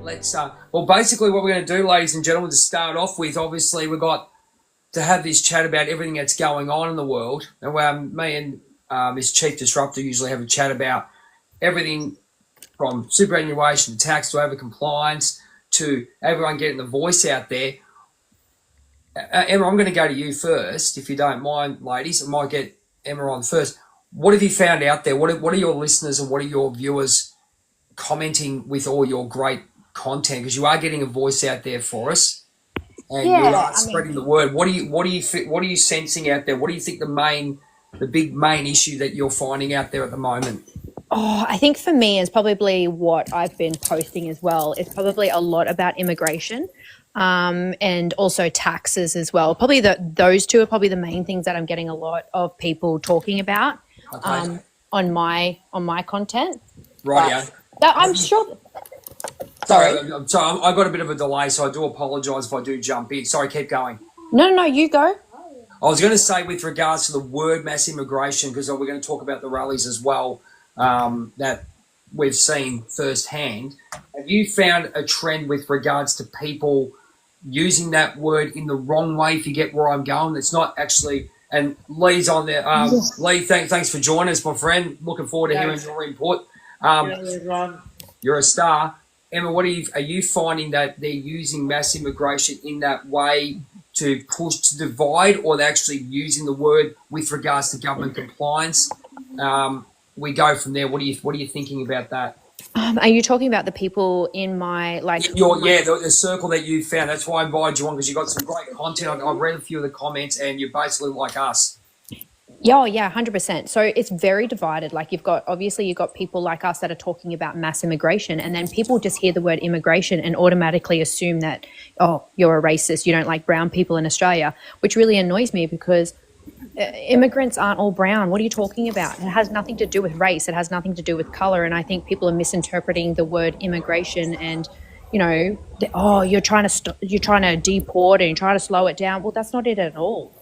let's well, basically what we're going to do, ladies and gentlemen, to start off with, obviously we've got to have this chat about everything that's going on in the world. And me and this Chief Disruptor usually have a chat about everything from superannuation to tax to over compliance to everyone getting the voice out there. Emma, I'm going to go to you first, if you don't mind, ladies. I might get Emma on first. What have you found out there? What are your listeners and what are your viewers commenting with all your great content? Because you are getting a voice out there for us, and you are spreading the word. What are you sensing out there? What do you think the big main issue that you're finding out there at the moment? Oh, I think for me is probably what I've been posting as well. It's probably a lot about immigration and also taxes as well. Probably those two are probably the main things that I'm getting a lot of people talking about on my content. Right, yeah. I'm sure. Sorry, I've got a bit of a delay, so I do apologise if I do jump in. Sorry, keep going. No, you go. I was going to say with regards to the word mass immigration, because we're going to talk about the rallies as well, that we've seen firsthand. Have you found a trend with regards to people using that word in the wrong way, if you get where I'm going? It's not actually, and Lee's on there. Lee, thanks for joining us, my friend. Looking forward to hearing your input. You're a star. Emma, are you finding that they're using mass immigration in that way to push to divide, or they're actually using the word with regards to government compliance? We go from there. What are you thinking about that? Are you talking about the people in my the circle that you found? That's why I invited you on, because you got some great content. I've read a few of the comments, and you're basically like us. Yeah, 100%. So it's very divided. Like you've got people like us that are talking about mass immigration, and then people just hear the word immigration and automatically assume that, oh, you're a racist, you don't like brown people in Australia, which really annoys me because immigrants aren't all brown. What are you talking about? It has nothing to do with race. It has nothing to do with color. And I think people are misinterpreting the word immigration and, you're trying to deport and you're trying to slow it down. Well, that's not it at all.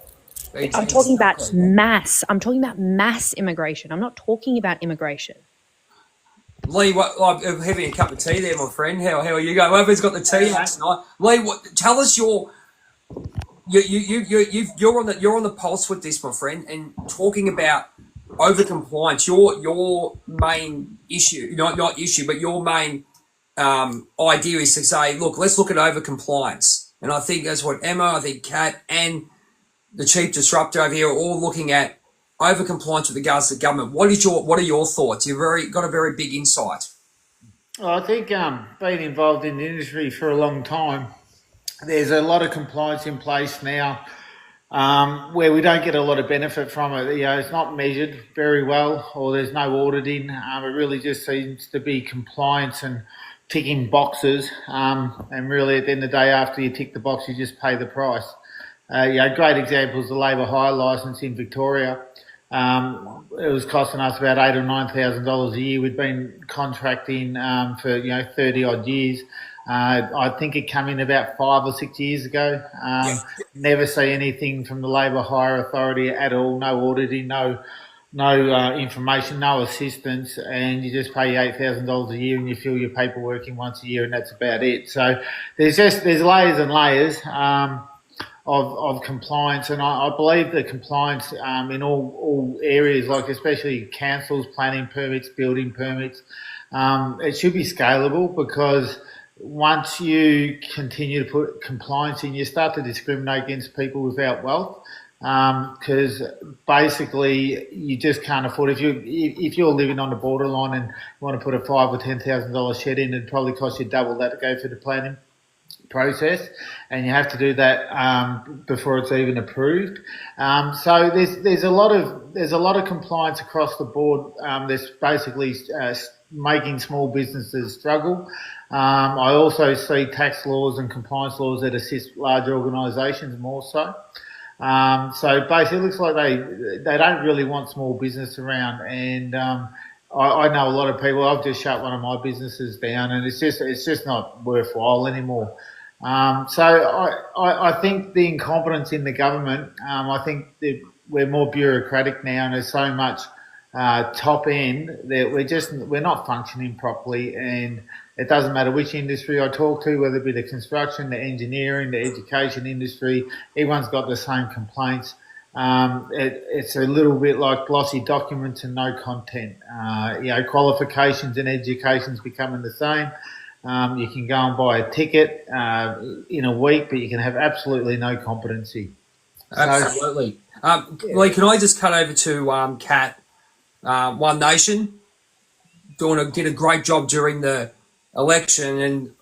I'm talking about mass. I'm talking about mass immigration. I'm not talking about immigration. Lee, I'm having a cup of tea there, my friend. How are you going? Whoever's got the tea tonight. Lee, tell us you're on the pulse with this, my friend, and talking about over compliance. Your main issue, not issue, but your main idea is to say, look, let's look at over compliance, and I think that's what Emma, I think Kat, and the Chief Disruptor over here are all looking at over compliance with regards to government. What are your thoughts? You've got a very big insight. Well, I think being involved in the industry for a long time, there's a lot of compliance in place now where we don't get a lot of benefit from it. It's not measured very well, or there's no auditing. It really just seems to be compliance and ticking boxes. And really, at the end of the day, after you tick the box, you just pay the price. Great example is the labour hire licence in Victoria. It was costing us about $8,000 or $9,000 a year. We'd been contracting for 30 odd years. I think it came in about 5 or 6 years ago. Never see anything from the Labour Hire Authority at all. No auditing, no information, no assistance, and you just pay $8,000 a year and you fill your paperwork in once a year, and that's about it. So there's layers and layers of compliance, and I believe that compliance in all areas, like especially councils, planning permits, building permits, it should be scalable, because once you continue to put compliance in, you start to discriminate against people without wealth, because basically you just can't afford. If you're living on the borderline and you want to put a $5,000 or $10,000 shed in, it'd probably cost you double that to go through the planning process, and you have to do that before it's even approved. So there's a lot of compliance across the board. There's basically making small businesses struggle. I also see tax laws and compliance laws that assist larger organisations more so. So basically, it looks like they don't really want small business around, and I know a lot of people. I've just shut one of my businesses down, and it's just not worthwhile anymore. So I think the incompetence in the government. I think that we're more bureaucratic now, and there's so much top end that we're not functioning properly, and It doesn't matter which industry I talk to, whether it be the construction, the engineering, the education industry, everyone's got the same complaints. It's a little bit like glossy documents and no content. Qualifications and education's becoming the same. You can go and buy a ticket in a week, but you can have absolutely no competency. Absolutely. Lee, can I just cut over to Kat? One Nation did a great job during the election, and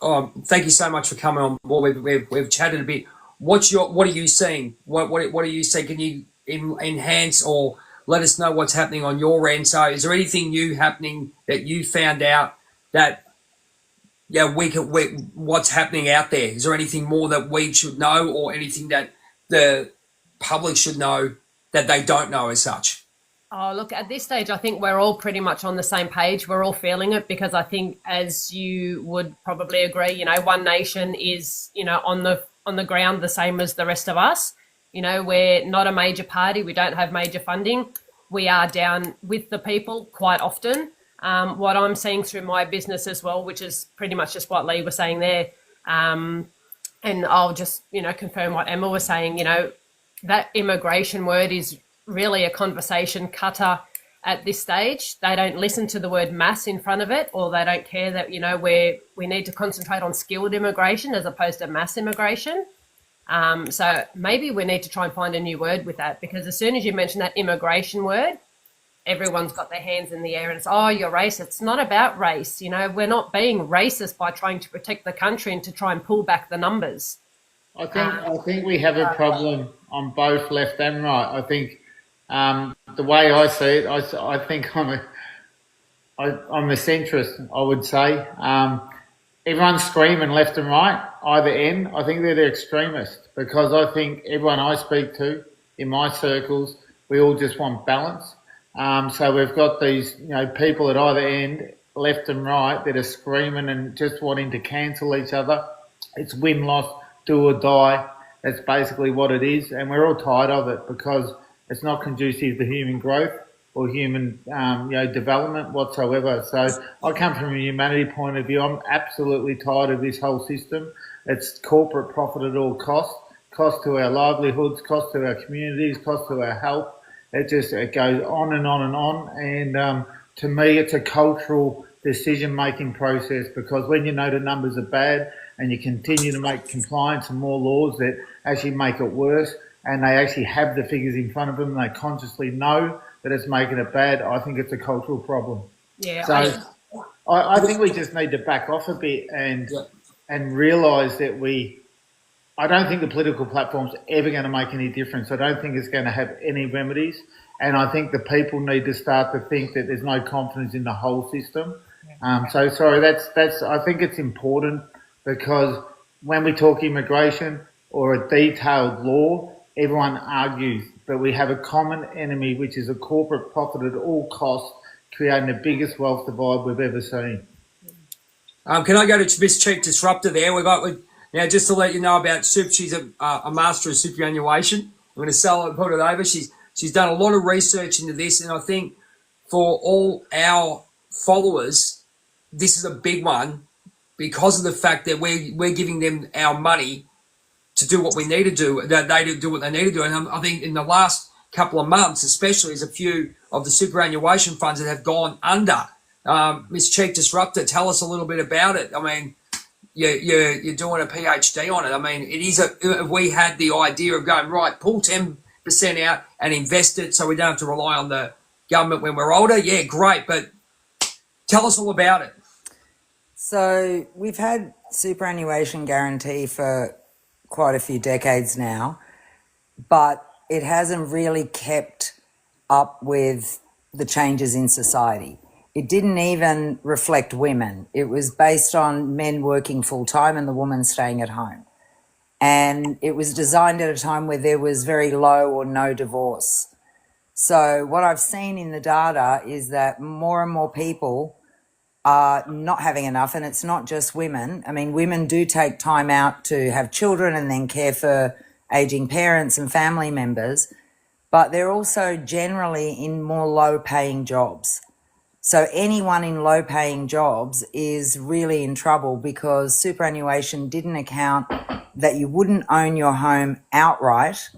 thank you so much for coming on board. We've chatted a bit. What are you seeing? What are you seeing? Can you enhance or let us know what's happening on your end? So, is there anything new happening that you found out that what's happening out there? Is there anything more that we should know, or anything that the public should know that they don't know as such? Oh, look, at this stage, I think we're all pretty much on the same page. We're all feeling it because I think, as you would probably agree, One Nation is, on the ground the same as the rest of us. We're not a major party. We don't have major funding. We are down with the people quite often. What I'm seeing through my business as well, which is pretty much just what Lee was saying there, and I'll just, confirm what Emma was saying, that immigration word is really a conversation cutter at this stage. They don't listen to the word mass in front of it, or they don't care that, we need to concentrate on skilled immigration as opposed to mass immigration. So maybe we need to try and find a new word with that, because as soon as you mention that immigration word, everyone's got their hands in the air and it's, oh, you're racist. It's not about race. We're not being racist by trying to protect the country and to try and pull back the numbers. I think we have a problem on both left and right. I think the way I see it, I think I'm a centrist, I would say. Everyone's screaming left and right, either end. I think they're the extremists, because I think everyone I speak to in my circles, we all just want balance. So we've got these, people at either end, left and right, that are screaming and just wanting to cancel each other. It's win-loss, do or die. That's basically what it is. And we're all tired of it, because it's not conducive to human growth or human, development whatsoever. So I come from a humanity point of view. I'm absolutely tired of this whole system. It's corporate profit at all costs, cost to our livelihoods, cost to our communities, cost to our health. It goes on and on and on. And to me, it's a cultural decision-making process, because when you know the numbers are bad and you continue to make compliance and more laws that actually make it worse, and they actually have the figures in front of them and they consciously know that it's making it bad, I think it's a cultural problem. Yeah. So I think we just need to back off a bit and realise that I don't think the political platform's ever going to make any difference. I don't think it's going to have any remedies. And I think the people need to start to think that there's no confidence in the whole system. I think it's important, because when we talk immigration or a detailed law, everyone argues, but we have a common enemy, which is a corporate profit at all costs, creating the biggest wealth divide we've ever seen. Can I go to Miss Chief Disruptor there? Now, just to let you know about Soup, she's a master of superannuation. I'm going to sell it and put it over. She's done a lot of research into this, and I think for all our followers, this is a big one, because of the fact that we're giving them our money to do what we need to do, that they do what they need to do. And I think in the last couple of months, especially, there's a few of the superannuation funds that have gone under. Miss Chief Disruptor, tell us a little bit about it. I mean, you're doing a PhD on it. I mean, if we had the idea of going, right, pull 10% out and invest it so we don't have to rely on the government when we're older, yeah, great. But tell us all about it. So we've had superannuation guarantee for quite a few decades now, but it hasn't really kept up with the changes in society. It didn't even reflect women. It was based on men working full time and the woman staying at home. And it was designed at a time where there was very low or no divorce. So what I've seen in the data is that more and more people are not having enough, and it's not just women. I mean, women do take time out to have children and then care for aging parents and family members, but they're also generally in more low-paying jobs. So anyone in low paying jobs is really in trouble because superannuation didn't account that you wouldn't own your home outright,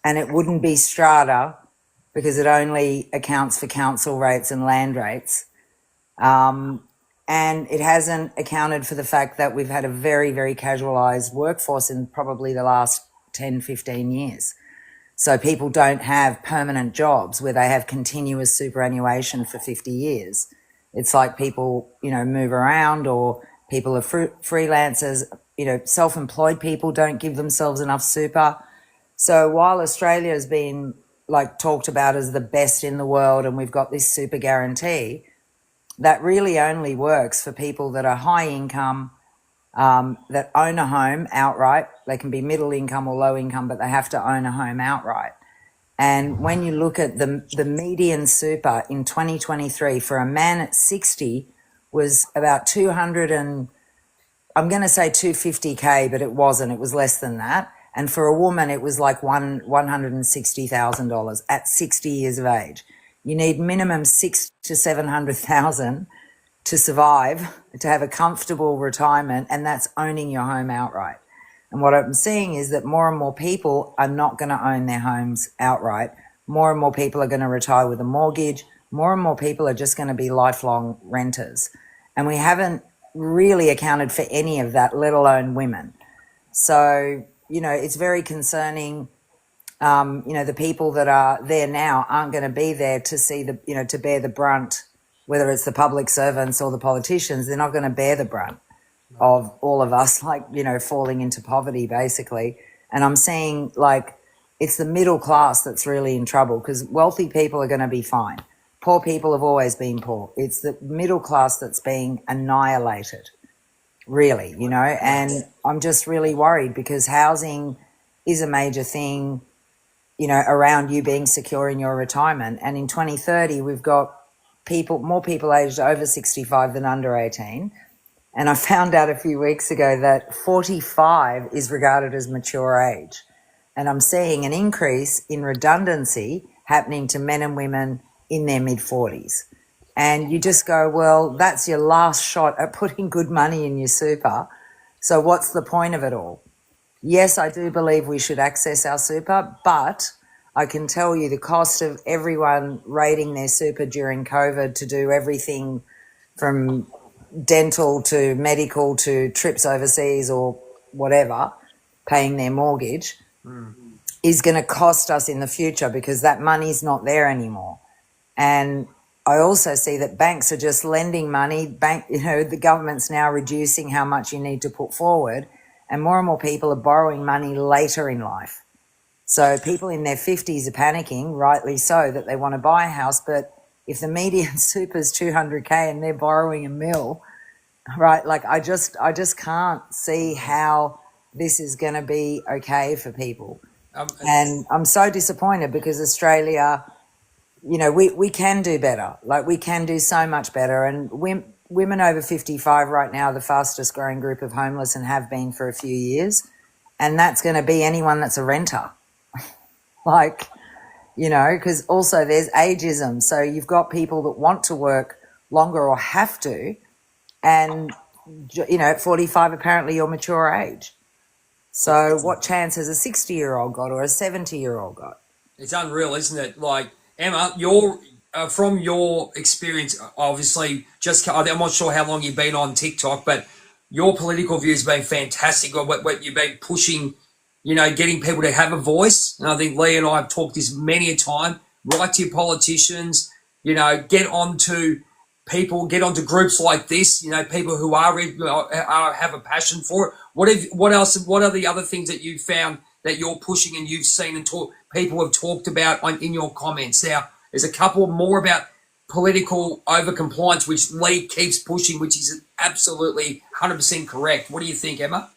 and it wouldn't be strata because it only accounts for council rates and land rates. And it hasn't accounted for the fact that we've had a very, very casualised workforce in probably the last 10, 15 years. So people don't have permanent jobs where they have continuous superannuation for 50 years. It's like people, move around, or people are freelancers, self-employed people don't give themselves enough super. So while Australia has been talked about as the best in the world and we've got this super guarantee, that really only works for people that are high income, that own a home outright. They can be middle income or low income, but they have to own a home outright. And when you look at the median super in 2023 for a man at 60 was about 200 and I'm going to say 250K, but it wasn't. It was less than that. And for a woman, it was like $160,000 at 60 years of age. You need minimum 600,000 to 700,000 to survive, to have a comfortable retirement, and that's owning your home outright. And what I'm seeing is that more and more people are not going to own their homes outright. More and more people are going to retire with a mortgage. More and more people are just going to be lifelong renters. And we haven't really accounted for any of that, let alone women. So, it's very concerning. The people that are there now aren't going to be there to see to bear the brunt, whether it's the public servants or the politicians. They're not going to bear the brunt of all of us, falling into poverty, basically. And I'm seeing, it's the middle class that's really in trouble, because wealthy people are going to be fine. Poor people have always been poor. It's the middle class that's being annihilated, really, and I'm just really worried because housing is a major thing, around you being secure in your retirement. And in 2030, we've got more people aged over 65 than under 18. And I found out a few weeks ago that 45 is regarded as mature age. And I'm seeing an increase in redundancy happening to men and women in their mid-40s. And you just go, well, that's your last shot at putting good money in your super. So what's the point of it all? Yes, I do believe we should access our super, but I can tell you the cost of everyone raiding their super during COVID to do everything from dental to medical to trips overseas or whatever, paying their mortgage, is going to cost us in the future because that money's not there anymore. And I also see that banks are just lending money. The government's now reducing how much you need to put forward, and more people are borrowing money later in life. So people in their 50s are panicking, rightly so, that they want to buy a house. But if the median super is 200K and they're borrowing $1 million, right? I just can't see how this is going to be okay for people. And I'm so disappointed because Australia, we can do better. We can do so much better. And women over 55 right now are the fastest growing group of homeless and have been for a few years. And that's going to be anyone that's a renter. Because also there's ageism. So you've got people that want to work longer or have to. And, at 45, apparently you're mature age. So what chance has a 60-year-old got or a 70-year-old got? It's unreal, isn't it? Emma, you're from your experience, obviously, I'm not sure how long you've been on TikTok, but your political view has been fantastic. What you've been pushing, getting people to have a voice. And I think Lee and I have talked this many a time. Write to your politicians, get onto people, get onto groups like this, people who are have a passion for it. What are the other things that you found that you're pushing and you've seen and people have talked about in your comments? Now, there's a couple more about political overcompliance, which Lee keeps pushing, which is absolutely 100% correct. What do you think, Emma?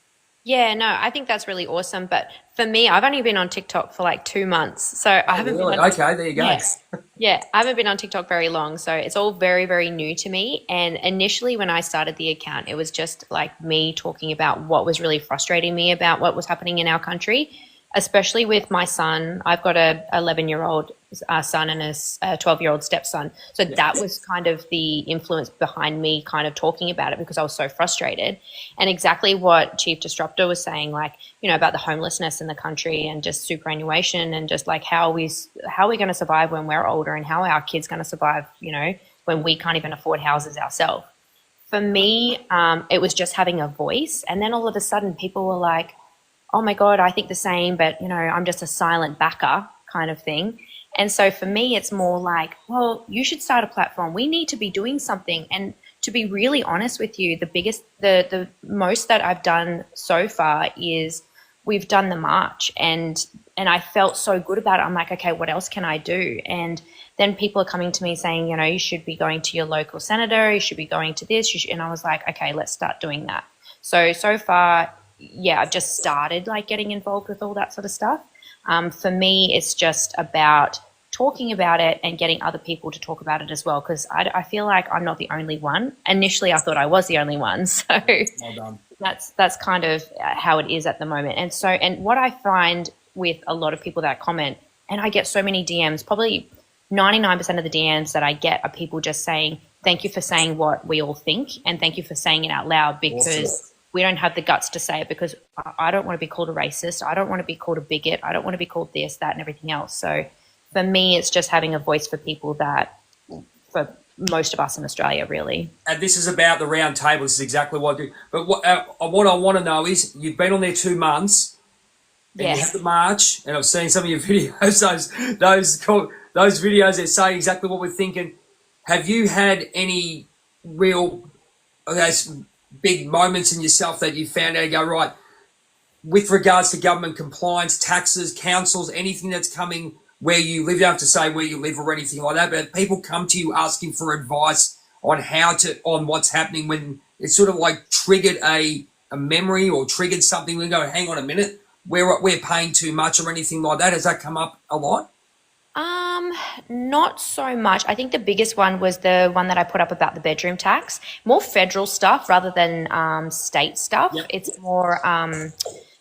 Yeah, no, I think that's really awesome. But for me, I've only been on TikTok for 2 months. So I haven't really? been Okay, there you go. Yeah, I haven't been on TikTok very long. So it's all very, very new to me. And initially when I started the account, it was just me talking about what was really frustrating me about what was happening in our country. especially with my son. I've got a 11-year-old son and a 12-year-old stepson. So that was kind of the influence behind me kind of talking about it, because I was so frustrated. And exactly what Chief Disruptor was saying, like, you know, about the homelessness in the country and just superannuation, and just like how are we going to survive when we're older, and how are our kids going to survive, you know, when we can't even afford houses ourselves. For me, it was just having a voice. And then all of a sudden people were like, oh my God, I think the same, but, you know, I'm just a silent backer kind of thing. And so for me, it's more like, well, you should start a platform. We need to be doing something. And to be really honest with you, the most that I've done so far is we've done the march, and I felt so good about it. I'm like, okay, what else can I do? And then people are coming to me saying, you know, you should be going to your local senator, you should be going to this, and I was like, okay, let's start doing that. So far, yeah, I've just started like getting involved with all that sort of stuff. For me, it's just about talking about it and getting other people to talk about it as well, because I feel like I'm not the only one. Initially, I thought I was the only one. So Well done. that's kind of how it is at the moment. And what I find with a lot of people that comment, and I get so many DMs, probably 99% of the DMs that I get are people just saying, thank you for saying what we all think, and thank you for saying it out loud, because we don't have the guts to say it, because I don't want to be called a racist. I don't want to be called a bigot. I don't want to be called this, that, and everything else. So for me, it's just having a voice for people that, for most of us in Australia, really. And this is about the round table. This is exactly what I do. But what I want to know is, you've been on there 2 months, and you Yes. have the march, and I've seen some of your videos, those videos that say exactly what we're thinking. Have you had any real, those big moments in yourself that you found out, you go, right, with regards to government compliance, taxes, councils, anything that's coming where you live? You don't have to say where you live or anything like that, but people come to you asking for advice on on what's happening, when it's sort of like triggered a memory or triggered something, we go, hang on a minute, we're paying too much or anything like that. Has that come up a lot? Not so much. I think the biggest one was the one that I put up about the bedroom tax, more federal stuff rather than state stuff. Yep. It's more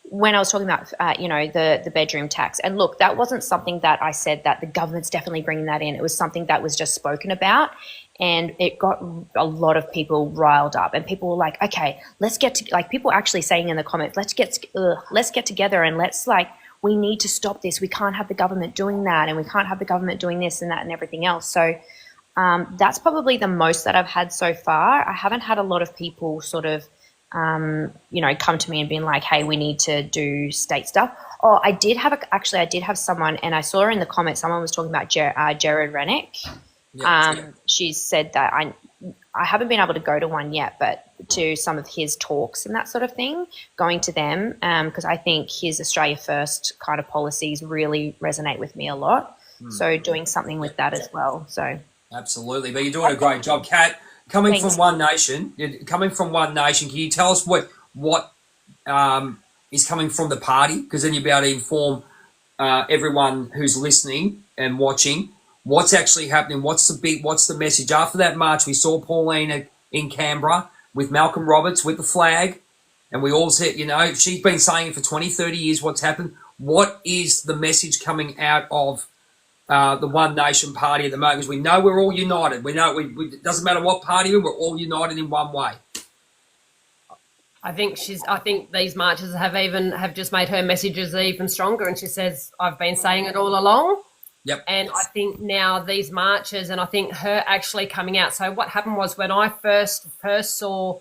when I was talking about, you know, the bedroom tax. And look, that wasn't something that I said that the government's definitely bringing that in. It was something that was just spoken about, and it got a lot of people riled up, and people were like, okay, let's get to, like, people actually saying in the comments, let's get together and let's, like, we need to stop this. We can't have the government doing that, and we can't have the government doing this and that and everything else. So that's probably the most that I've had so far. I haven't had a lot of people sort of, you know, come to me and been like, hey, we need to do state stuff. Oh, I did have someone, and I saw her in the comments, someone was talking about Jared Rennick. She said that I haven't been able to go to one yet, but to some of his talks and that sort of thing, going to them, because I think his Australia First kind of policies really resonate with me a lot. So doing something with that as well. So Absolutely. But you're doing a great job, Kat. Coming from One Nation, can you tell us what is coming from the party? Because then you'll be able to inform everyone who's listening and watching what's actually happening. What's the message? After that march, we saw Paulina in Canberra with Malcolm Roberts with the flag, and we all said, you know, she's been saying it for 20, 30 years, what's happened. What is the message coming out of the One Nation party at the moment? Because we know we're all united. We know it doesn't matter what party we're all united in one way. I think these marches have just made her messages even stronger, and she says, I've been saying it all along. Yep. And I think now these marches, and I think her actually coming out. So what happened was, when I first saw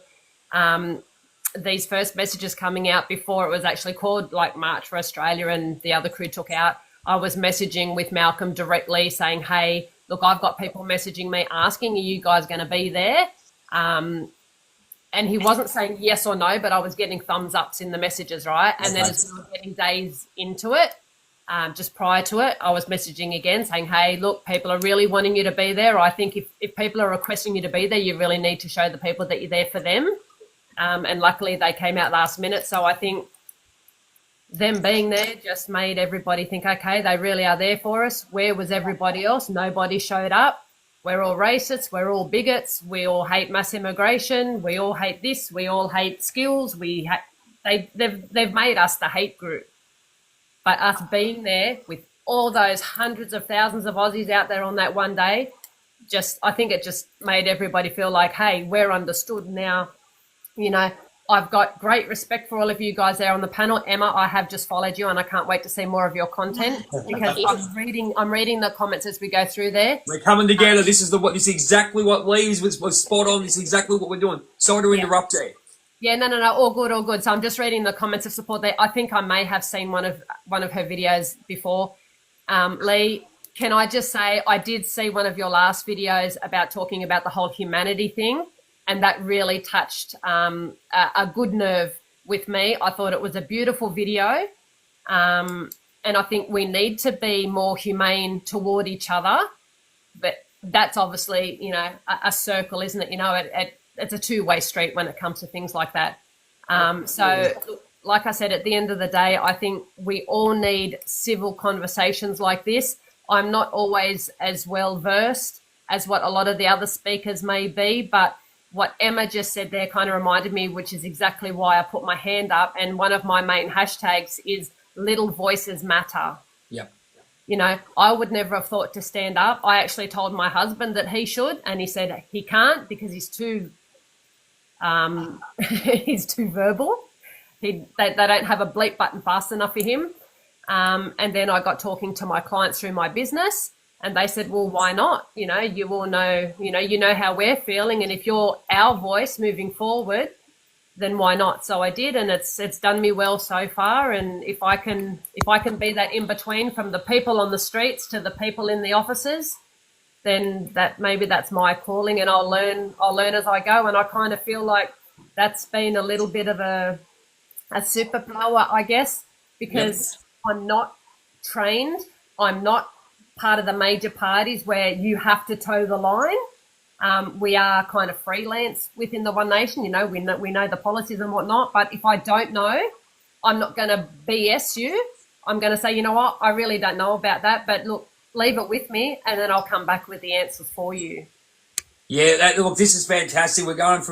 these first messages coming out, before it was actually called like March for Australia and the other crew took out, I was messaging with Malcolm directly saying, hey, look, I've got people messaging me asking, are you guys going to be there? And he wasn't saying yes or no, but I was getting thumbs ups in the messages, right? And then as we were getting days into it, just prior to it, I was messaging again saying, hey, look, people are really wanting you to be there. I think if people are requesting you to be there, you really need to show the people that you're there for them. And luckily they came out last minute. So I think them being there just made everybody think, okay, they really are there for us. Where was everybody else? Nobody showed up. We're all racists. We're all bigots. We all hate mass immigration. We all hate this. We all hate skills. They've made us the hate group. But us being there with all those hundreds of thousands of Aussies out there on that one day, I think it just made everybody feel like, hey, we're understood now. You know, I've got great respect for all of you guys there on the panel. Emma, I have just followed you and I can't wait to see more of your content because I'm reading the comments as we go through there. We're coming together. This is exactly what Lee's was spot on. This is exactly what we're doing. Sorry to interrupt there. Yeah, no, all good. So I'm just reading the comments of support there. I think I may have seen one of her videos before. Lee, can I just say I did see one of your last videos about talking about the whole humanity thing, and that really touched a good nerve with me. I thought it was a beautiful video, and I think we need to be more humane toward each other. But that's obviously, you know, a circle, isn't it? You know, it's a two-way street when it comes to things like that. So, like I said, at the end of the day, I think we all need civil conversations like this. I'm not always as well versed as what a lot of the other speakers may be, but what Emma just said there kind of reminded me, which is exactly why I put my hand up. And one of my main hashtags is Little Voices Matter. Yep. You know, I would never have thought to stand up. I actually told my husband that he should, and he said he can't because he's too he's too verbal. They don't have a bleep button fast enough for him. And then I got talking to my clients through my business, and they said, well, why not? You know, you all know, you know how we're feeling, and if you're our voice moving forward, then why not? So I did, and it's done me well so far. And if I can be that in between from the people on the streets to the people in the offices, then that's my calling, and I'll learn as I go. And I kind of feel like that's been a little bit of a superpower, I guess, because I'm not trained. I'm not part of the major parties where you have to toe the line. We are kind of freelance within the One Nation. You know, we know the policies and whatnot. But if I don't know, I'm not going to BS you. I'm going to say, you know what, I really don't know about that. But look, leave it with me, and then I'll come back with the answers for you. Yeah, look, this is fantastic. We're going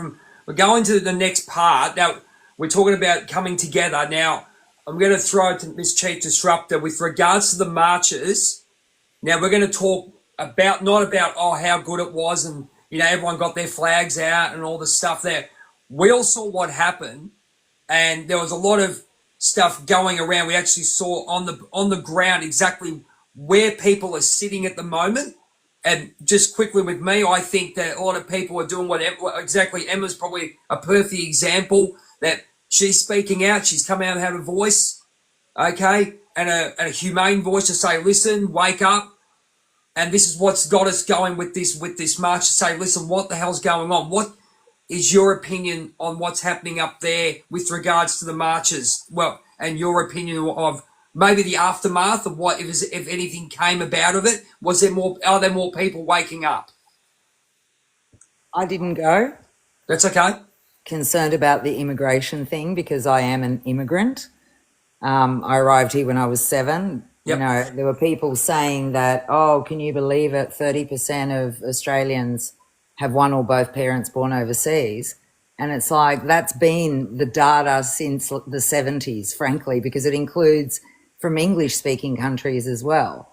to the next part. Now, we're talking about coming together. Now, I'm going to throw it to Miss Chief Disruptor with regards to the marches. Now, we're going to talk about, not about, how good it was and, you know, everyone got their flags out and all the stuff there. We all saw what happened, and there was a lot of stuff going around. We actually saw on the ground exactly where people are sitting at the moment. And just quickly with me, I think that a lot of people are doing whatever. Exactly, Emma's probably a perfect example that she's speaking out. She's come out and had a voice, okay, and a humane voice to say, listen, wake up. And this is what's got us going with this march, to say, listen, what the hell's going on? What is your opinion on what's happening up there with regards to the marches? Well, and your opinion of maybe the aftermath of what, if anything came about of it. Are there more people waking up? I didn't go. That's okay. Concerned about the immigration thing because I am an immigrant. I arrived here when I was 7. Yep. You know, there were people saying that, oh, can you believe it? 30% of Australians have one or both parents born overseas. And it's like, that's been the data since the 70s, frankly, because it includes from English speaking countries as well.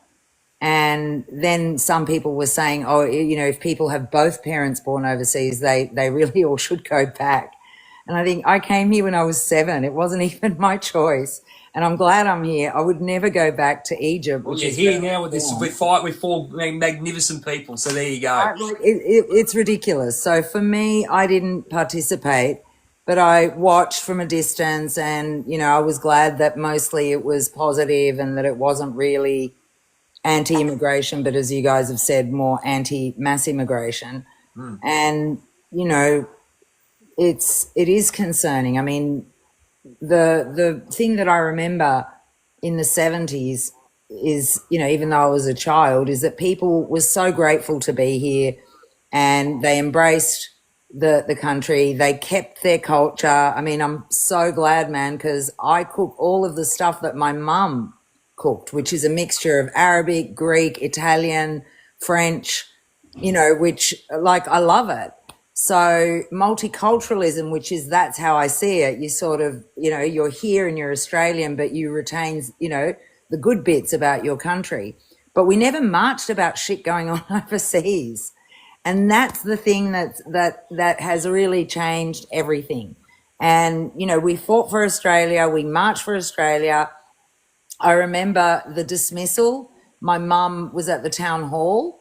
And then some people were saying, oh, you know, if people have both parents born overseas, they really all should go back. And I think I came here when I was 7. It wasn't even my choice. And I'm glad I'm here. I would never go back to Egypt. Well, you're here now with this. We fight with 4 magnificent people. So there you go. It's ridiculous. So for me, I didn't participate, but I watched from a distance, and, you know, I was glad that mostly it was positive and that it wasn't really anti-immigration, but as you guys have said, more anti-mass immigration. And, you know, it is concerning. I mean, the thing that I remember in the 70s is, you know, even though I was a child, is that people were so grateful to be here, and they embraced the country. They kept their culture. I mean, I'm so glad, man, because I cook all of the stuff that my mum cooked, which is a mixture of Arabic, Greek, Italian, French, you know, which, like, I love it. So multiculturalism, that's how I see it. You sort of, you know, you're here and you're Australian, but you retain, you know, the good bits about your country, but we never marched about shit going on overseas. And that's the thing that has really changed everything. And, you know, we fought for Australia, we marched for Australia. I remember the dismissal. My mum was at the town hall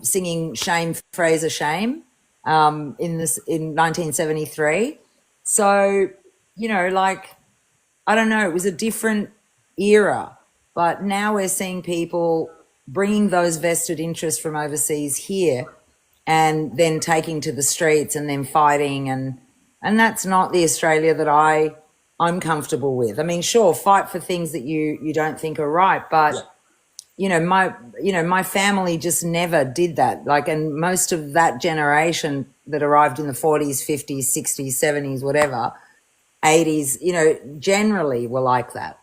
singing Shame, Fraser, Shame in 1973. So, you know, like, I don't know, it was a different era. But now we're seeing people bringing those vested interests from overseas here and then taking to the streets and then fighting. And that's not the Australia that I'm comfortable with. I mean, sure, fight for things that you don't think are right, but my family just never did that. Like, and most of that generation that arrived in the 40s, 50s, 60s, 70s, whatever, 80s, you know, generally were like that.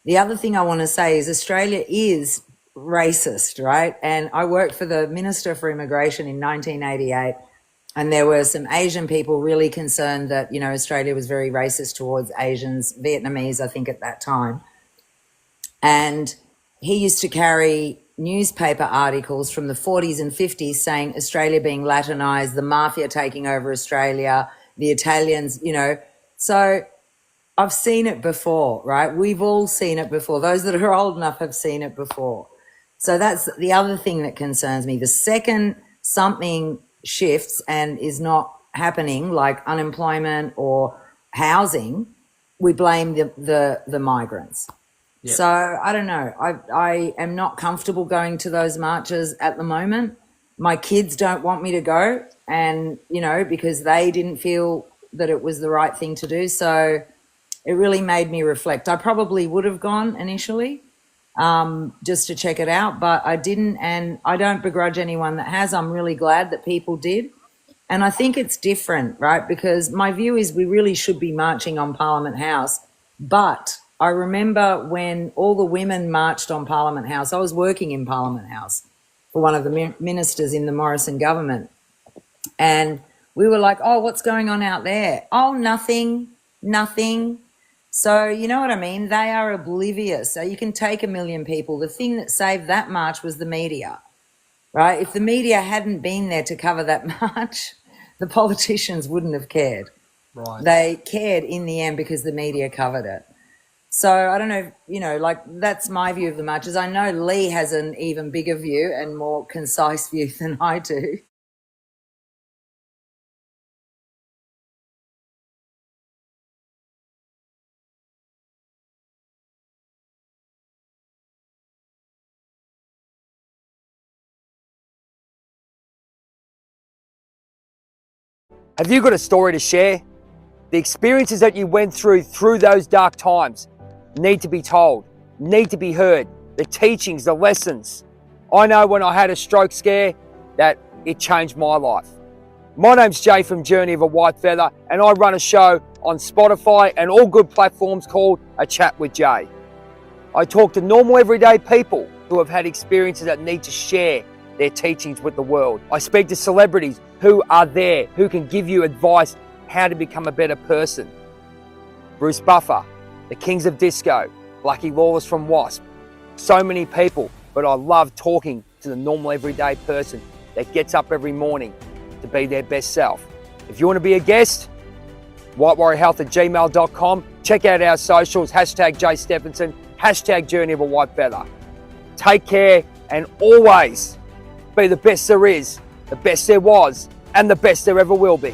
The other thing I want to say is Australia is racist, right? And I worked for the Minister for Immigration in 1988. And there were some Asian people really concerned that, you know, Australia was very racist towards Asians, Vietnamese, I think, at that time. And he used to carry newspaper articles from the 40s and 50s saying Australia being Latinized, the mafia taking over Australia, the Italians, you know. So I've seen it before, right? We've all seen it before. Those that are old enough have seen it before. So that's the other thing that concerns me. The second something shifts and is not happening, like unemployment or housing, we blame the migrants. Yeah. So I don't know. I am not comfortable going to those marches at the moment. My kids don't want me to go, and you know, because they didn't feel that it was the right thing to do. So it really made me reflect. I probably would have gone initially just to check it out, but I didn't, and I don't begrudge anyone that has. I'm really glad that people did. And I think it's different, right? Because my view is we really should be marching on Parliament House. But I remember when all the women marched on Parliament House, I was working in Parliament House for one of the ministers in the Morrison government. And we were like, oh, what's going on out there? Oh, nothing. So you know what I mean? They are oblivious. So you can take 1 million people. The thing that saved that march was the media, right? If the media hadn't been there to cover that march, the politicians wouldn't have cared. Right. They cared in the end because the media covered it. So I don't know, you know, like that's my view of the marches. I know Lee has an even bigger view and more concise view than I do. Have you got a story to share? The experiences that you went through those dark times need to be told, need to be heard. The teachings, the lessons. I know when I had a stroke scare that it changed my life. My name's Jay from Journey of a Whitefeather, and I run a show on Spotify and all good platforms called A Chat with Jay. I talk to normal everyday people who have had experiences that need to share their teachings with the world. I speak to celebrities who are there, who can give you advice how to become a better person. Bruce Buffer, the Kings of Disco, Blackie Lawless from Wasp. So many people, but I love talking to the normal everyday person that gets up every morning to be their best self. If you want to be a guest, whitewarriorhealth@gmail.com. Check out our socials, hashtag Jay Stefanson, hashtag Journey of a Whitefeather. Take care and always be the best there is, the best there was, and the best there ever will be.